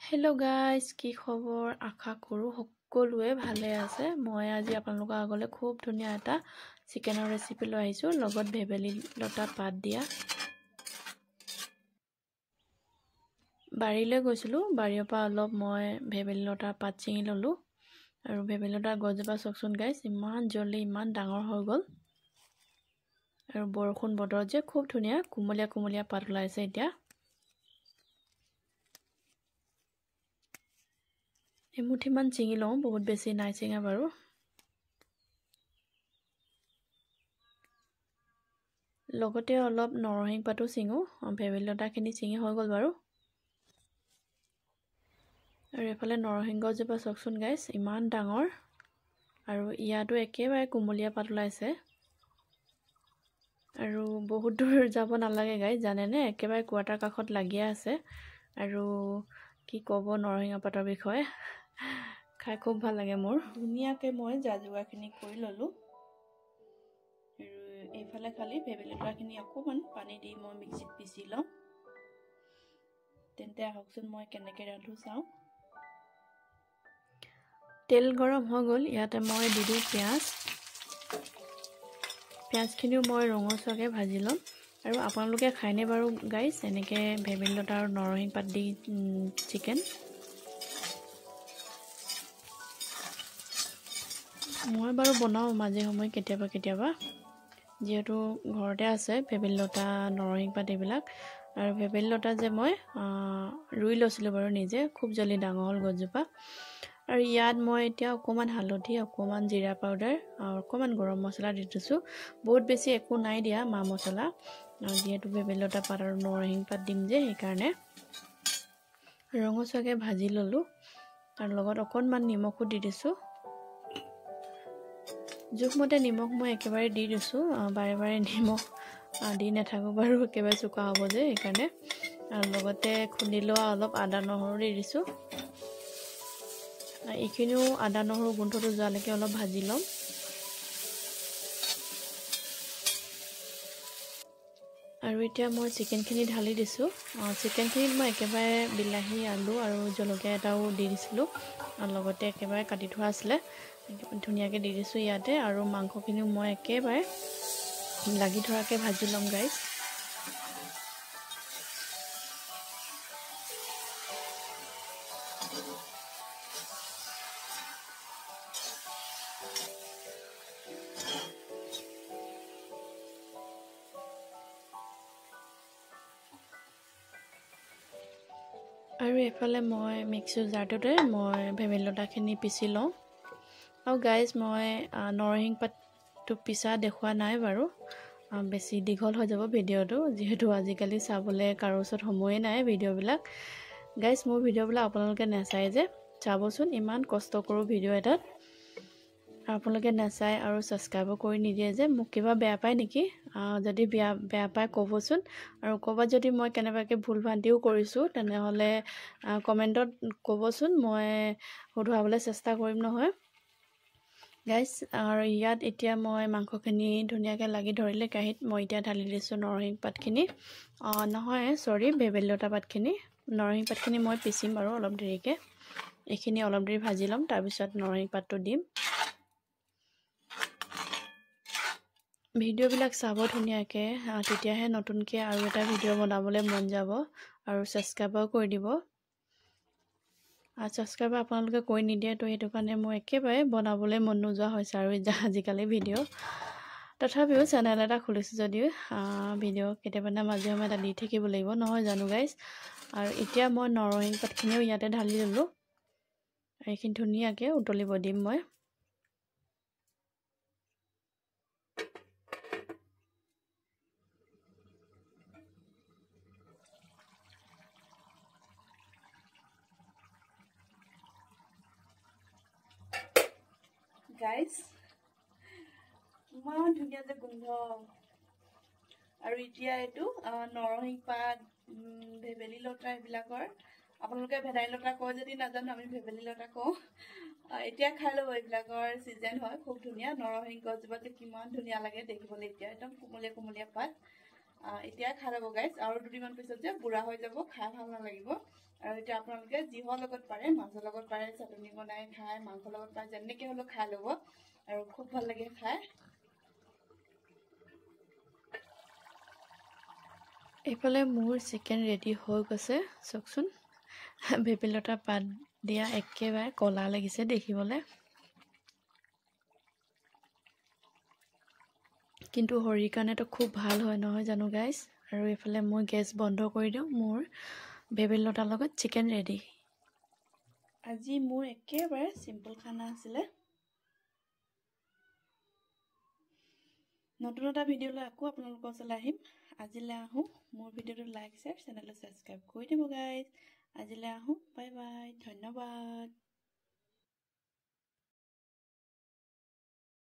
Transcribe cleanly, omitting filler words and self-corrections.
Hello guys की खबर आशा करूँ সকলোৱে ভালে আছে। মই আজি আপোনালোকৰ আগলৈ খুব ধুনীয়া এটা চিকেনৰ ৰেচিপি লৈ আহিছো লগত ভেবেলি লতা পাত দিয়া। বাৰীলৈ গৈছিলো, বাৰীৰ পৰা অলপ মই ভেবেলি লতা পাত চিঙি ললো আৰু ভেবেলি লতা গছজোপা চকচোন গাইস ইমান জলদি ইমান ডাঙৰ হৈ গল আৰু বৰষুণ বতৰ যে খুব ধুনীয়া কুমলীয়া কুমলীয়া পাত ওলাইছে। এতিয়া এমুঠিমান চিঙি লওঁ, বহুত বেছি নাই চিঙা বাৰু। লগতে অলপ নৰসিংহ পাতো চিঙো, ভেবেলি লতাখিনি চিঙি হৈ গ'ল বাৰু। আৰু এফালে নৰসিংহ গছজোপা চকচোন গাইস ইমান ডাঙৰ আৰু ইয়াতো একেবাৰে কুমলীয়া পাত ওলাইছে আৰু বহুত দূৰ যাব নালাগে গাইস, জানেনে একেবাৰে কোৱাটাৰ কাষত লাগিয়ে আছে। আৰু কি ক'ব নৰসিংহ পাতৰ বিষয়ে, খাই খুব ভাল লাগে মোৰ। ধুনীয়াকৈ মই জাজুৱাখিনি কৰি ললো আৰু এইফালে খালি ভেবেলি লতাখিনি অকণমান পানী দি মই মিক্সিত পিচি লওঁ। তেন্তে আহকচোন মই কেনেকৈ ৰান্ধো চাওঁ। তেল গৰম হৈ গ'ল, ইয়াতে মই দি দিওঁ পিঁয়াজ। পিঁয়াজখিনিও মই ৰঙচুৱাকৈ ভাজি ল'ম। আৰু আপোনালোকে খায়নে বাৰু গাইস এনেকৈ ভেবেলি লতা আৰু নৰসিংহ পাত দি চিকেন? মই বাৰু বনাওঁ মাজে সময়ে কেতিয়াবা যিহেতু ঘৰতে আছে ভেবেলি লতা নৰসিংহ পাত এইবিলাক। আৰু ভেবেলি লতা যে মই ৰুই লৈছিলোঁ বাৰু নিজে, খুব জলদি ডাঙৰ হ'ল গছজোপা। আৰু ইয়াত মই এতিয়া অকণমান হালধি, অকণমান জিৰা পাউডাৰ আৰু অকণমান গৰম মছলা দি দিছোঁ। বহুত বেছি একো নাই দিয়া মা মছলা, যিহেতু ভেবেলি লতা পাত আৰু নৰসিংহ পাত দিম যে সেইকাৰণে। ৰঙচুৱাকৈ ভাজি ল'লোঁ আৰু লগত অকণমান নিমখো দি দিছোঁ। জোখমতে নিমখ মই একেবাৰে দি দিছোঁ, বাৰে বাৰে নিমখ দি নাথাকোঁ বাৰু, একেবাৰে চোকা হ'ব যে সেইকাৰণে। আৰু লগতে খুন্দি লোৱা অলপ আদা নহৰু দি দিছোঁ। এইখিনিও আদা নহৰু গোন্ধটো যোৱালৈকে অলপ ভাজি ল'ম। আৰু এতিয়া মই চিকেনখিনি ঢালি দিছোঁ। চিকেনখিনিত মই একেবাৰে বিলাহী, আলু আৰু জলকীয়া এটাও দি দিছিলোঁ, আৰু লগতে একেবাৰে কাটি থোৱা আছিলে ধুনীয়াকৈ দি দিছোঁ ইয়াতে। আৰু মাংসখিনিও মই একেবাৰে লাগি ধৰাকৈ ভাজি ল'ম গাইস। আৰু এফালে মই মিক্সিৰ জাৰটোতে মই ভেবেলি লতাখিনি পিচি লওঁ। আৰু গাইজ মই নৰসিংহ পাতটো পিছা দেখুওৱা নাই বাৰু, বেছি দীঘল হৈ যাব ভিডিঅ'টো, যিহেতু আজিকালি চাবলৈ কাৰো ওচৰত সময়ে নাই ভিডিঅ'বিলাক। গাইজ মোৰ ভিডিঅ'বিলাক আপোনালোকে নাচায় যে, চাবচোন ইমান কষ্ট কৰোঁ ভিডিঅ' এটাত, আপোনালোকে নাচায় আৰু ছাবস্ক্ৰাইবো কৰি নিদিয়ে যে। মোক কিবা বেয়া পায় নেকি? যদি বেয়া পায় ক'বচোন। আৰু ক'ৰবাত যদি মই কেনেবাকৈ ভুল ভ্ৰান্তিও কৰিছোঁ তেনেহ'লে কমেণ্টত ক'বচোন, মই শুধৰাবলৈ চেষ্টা কৰিম নহয় গাইজ। আৰু ইয়াত এতিয়া মই মাংসখিনি ধুনীয়াকৈ লাগি ধৰিলে কাঁহীত, মই এতিয়া ঢালি দিছোঁ নৰসিংহ পাতখিনি, নহয় চৰি ভেবেলি লতা পাতখিনি। নৰসিংহ পাতখিনি মই পিচিম বাৰু অলপ দেৰিকৈ, এইখিনি অলপ দেৰি ভাজি ল'ম, তাৰপিছত নৰসিংহ পাতটো দিম। ভিডিঅ'বিলাক চাব ধুনীয়াকৈ, তেতিয়াহে নতুনকৈ আৰু এটা ভিডিঅ' বনাবলৈ মন যাব। আৰু ছাবস্ক্ৰাইবো কৰি দিব। ছাবস্ক্ৰাইব আপোনালোকে কৰি নিদিয়ে, তো সেইটো কাৰণে মই একেবাৰে বনাবলৈ মন নোযোৱা হৈছে আৰু আজিকালি ভিডিঅ'। তথাপিও চেনেল এটা খুলিছোঁ যদিও ভিডিঅ' কেতিয়াবা মাজে সময়ে এটা দি থাকিব লাগিব, নহয় জানো গাইজ। আৰু এতিয়া মই নৰসিংহ পাতখিনিও ইয়াতে ঢালি ল'লোঁ, এইখিনি ধুনীয়াকৈ উতলিব দিম মই। গাইজ ইমান ধুনীয়া যে গোন্ধ। আৰু এতিয়া এইটো নৰসিংহ পাত, ভেবেলি লতা এইবিলাকৰ, আপোনালোকে ভেদাইলতা লতা কয় যদি নাজানো, আমি ভেবেলি লতা কওঁ। এতিয়া খাই ল'ব, এইবিলাকৰ ছিজন হয়, খুব ধুনীয়া। নৰসিংহ গছজোপা যে কিমান ধুনীয়া লাগে দেখিবলৈ, এতিয়া একদম কুমলীয়া কুমলীয়া পাত। এতিয়া খাই ল'ব গাইজ, আৰু দুদিনমান পিছত যে বুঢ়া হৈ যাব, খাই ভাল নালাগিব। আৰু এটা আপোনালোকে জিহৰ লগত পাৰে, মাছৰ লগত পাৰে, চাটনি বনাই খায়, মাংসৰ লগত পাৰে, যেনেকৈ হ'লেও খাই ল'ব আৰু খুব ভাল লাগে খাই। এইফালে মোৰ চিকেন ৰেডি হৈ গৈছে, চাওকচোন। ভেবেলিলতা পাত দিয়া একেবাৰে ক'লা লাগিছে দেখিবলৈ, কিন্তু শৰীৰৰ কাৰণেতো খুব ভাল হয় নহয় জানো গাইজ। আৰু এইফালে মই গেছ বন্ধ কৰি দিওঁ, মোৰ ভেবেলিলতাৰ লগত চিকেন ৰেডি। আজি মোৰ একেবাৰে চিম্পল খানা আছিলে। নতুন এটা ভিডিঅ'লৈ আকৌ আপোনালোকৰ ওচৰলৈ আহিম। আজিলৈ আহোঁ। মোৰ ভিডিঅ'টো লাইক, শ্বেয়াৰ, চেনেলটো ছাবস্ক্ৰাইব কৰি দিব গাইজ। আজিলৈ আহোঁ, বাই বাই, ধন্যবাদ।